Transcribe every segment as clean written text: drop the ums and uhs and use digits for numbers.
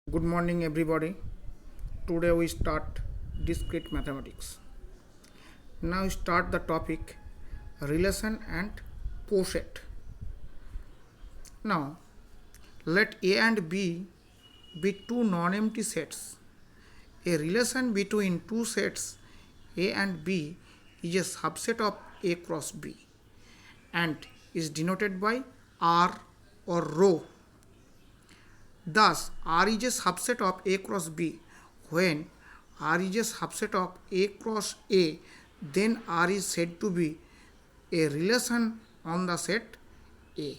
Good morning, everybody. Today we start discrete mathematics. Now start the topic relation and poset. Now let A and B be two non-empty sets. A relation between two sets A and B is a subset of A cross B and is denoted by R or rho. Thus, R is a subset of A cross B. When R is a subset of A cross A, then R is said to be a relation on the set A.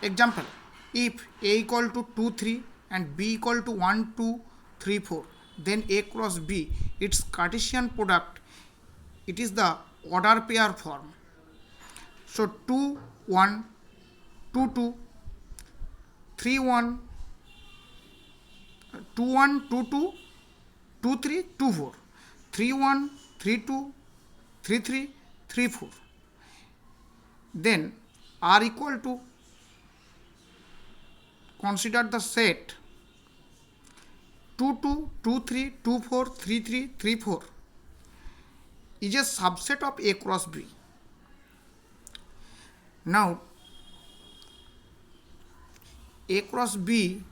Example, if A equal to 2, 3 and B equal to 1, 2, 3, 4, then A cross B, its Cartesian product, it is the order pair form. So 2, 1, 2, 2, 3, 1, 2, 1, 2, 2, 2, 3, 2, 4, 3, 1, 3, 2, 3, 3, 3, 4. Then R equal to, consider the set 2, 2, 2, 3, 2, 4, 3, 3, 3, 4 is a subset of A cross B. Now A cross B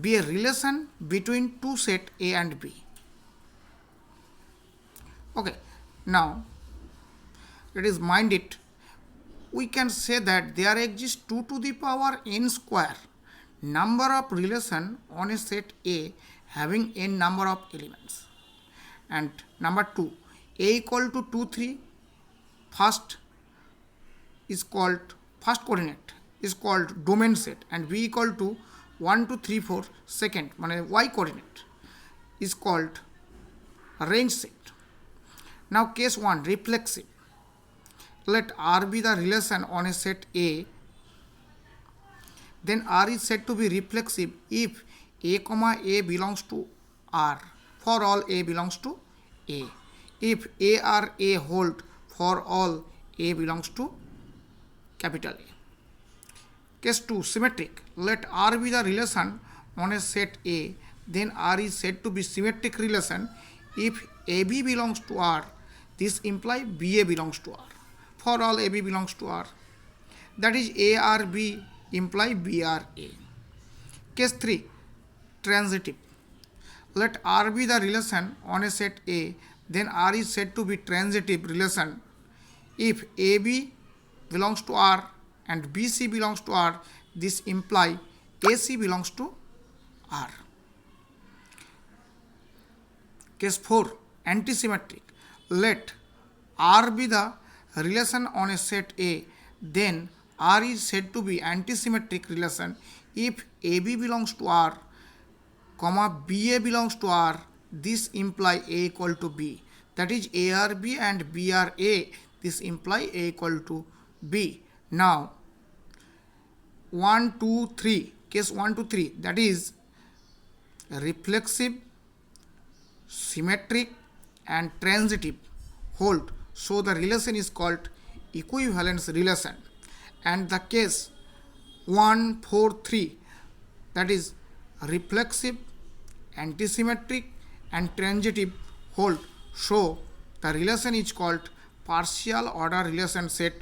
be a relation between two set A and B. Okay, now let us mind it. We can say that there exists 2 to the power n square number of relation on a set A having n number of elements. And number 2, A equal to 2, 3 first coordinate is called domain set, and B equal to 1, 2, 3, 4 second y coordinate is called range set. Now case 1, reflexive. Let R be the relation on a set A, then R is said to be reflexive if A, A belongs to R for all A belongs to A. If A or A hold for all A belongs to capital A. Case 2, symmetric. Let R be the relation on a set A, then R is said to be symmetric relation if AB belongs to R. This implies BA belongs to R. For all AB belongs to R. That is A or B imply B or A. Case 3, transitive. Let R be the relation on a set A, then R is said to be transitive relation if AB belongs to R and BC belongs to R. This imply AC belongs to R. Case 4, antisymmetric. Let R be the relation on a set A, then R is said to be antisymmetric relation if AB belongs to R, BA belongs to R. This imply A equal to B. That is A are B and B are A. This imply A equal to B. Now 1, 2, 3, case 1 to 3, that is reflexive, symmetric and transitive hold. So the relation is called equivalence relation. And the case 1, 4, 3, that is reflexive, antisymmetric and transitive hold. So the relation is called partial order relation set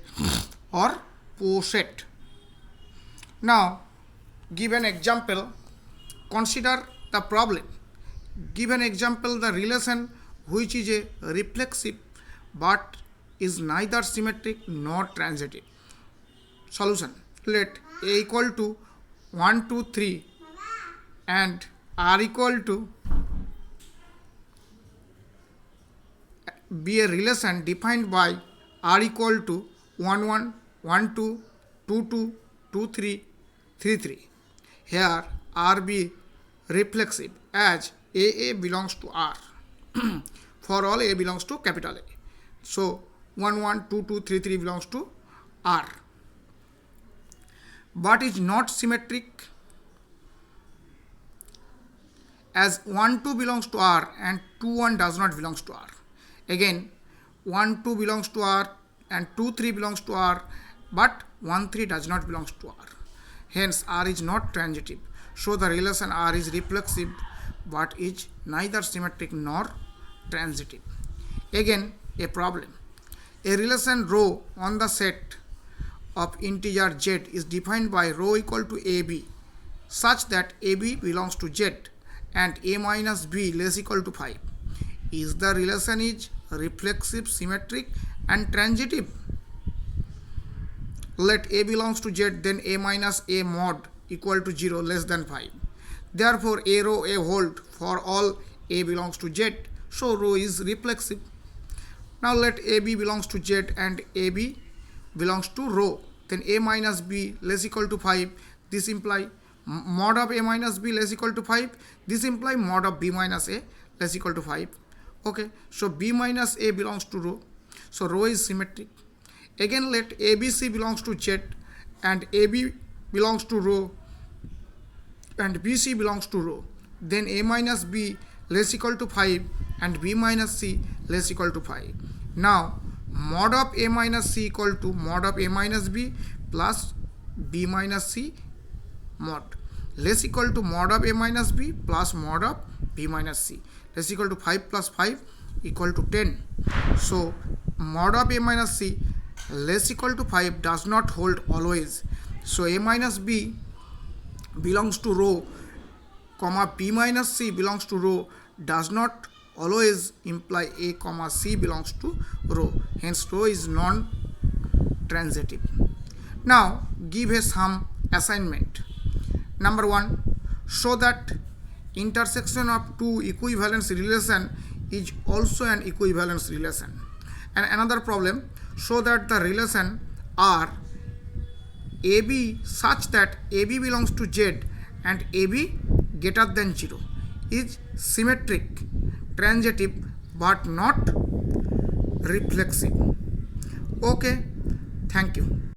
or poset. Now give an example. Consider the problem. Give an example, the relation which is a reflexive but is neither symmetric nor transitive. Solution. Let A equal to 1, 2, 3 and R equal to be a relation defined by R equal to 1, 1, 1, 2, 2, 2, 2, 3, 3, 3. Here R be reflexive as AA belongs to R for all A belongs to capital A. So 1, 1, 2, 2, 3, 3 belongs to R, but is not symmetric as 1, 2 belongs to R and 2, 1 does not belongs to R. Again 1, 2 belongs to R and 2, 3 belongs to R, but 1, 3 does not belongs to R. Hence R is not transitive. So the relation R is reflexive but is neither symmetric nor transitive. Again, a problem. A relation rho on the set of integer z is defined by rho equal to ab such that ab belongs to z and a minus b less equal to 5. Is the relation is reflexive, symmetric and transitive? Let a belongs to z, then a minus a mod equal to 0 less than 5. Therefore, a rho a hold for all a belongs to z, so rho is reflexive. Now let ab belongs to z and ab belongs to rho, then a minus b less equal to 5. This imply mod of a minus b less equal to 5. This imply mod of b minus a less equal to 5. Okay, so b minus a belongs to rho, so rho is symmetric. Again, let ABC belongs to z and AB belongs to rho and BC belongs to rho. Then A minus B less equal to 5 and B minus C less equal to 5. Now, mod of A minus C equal to mod of A minus B plus B minus C mod less equal to mod of A minus B plus mod of B minus C less equal to 5 plus 5 equal to 10. So, mod of A minus C less equal to 5 does not hold always. So a minus b belongs to rho, comma b minus c belongs to rho does not always imply a comma c belongs to rho. Hence rho is non-transitive. Now give a sum assignment. Number 1, show that intersection of two equivalence relation is also an equivalence relation. And another problem, show that the relation R AB such that AB belongs to Z and AB greater than 0 is symmetric, transitive but not reflexive. Okay, thank you.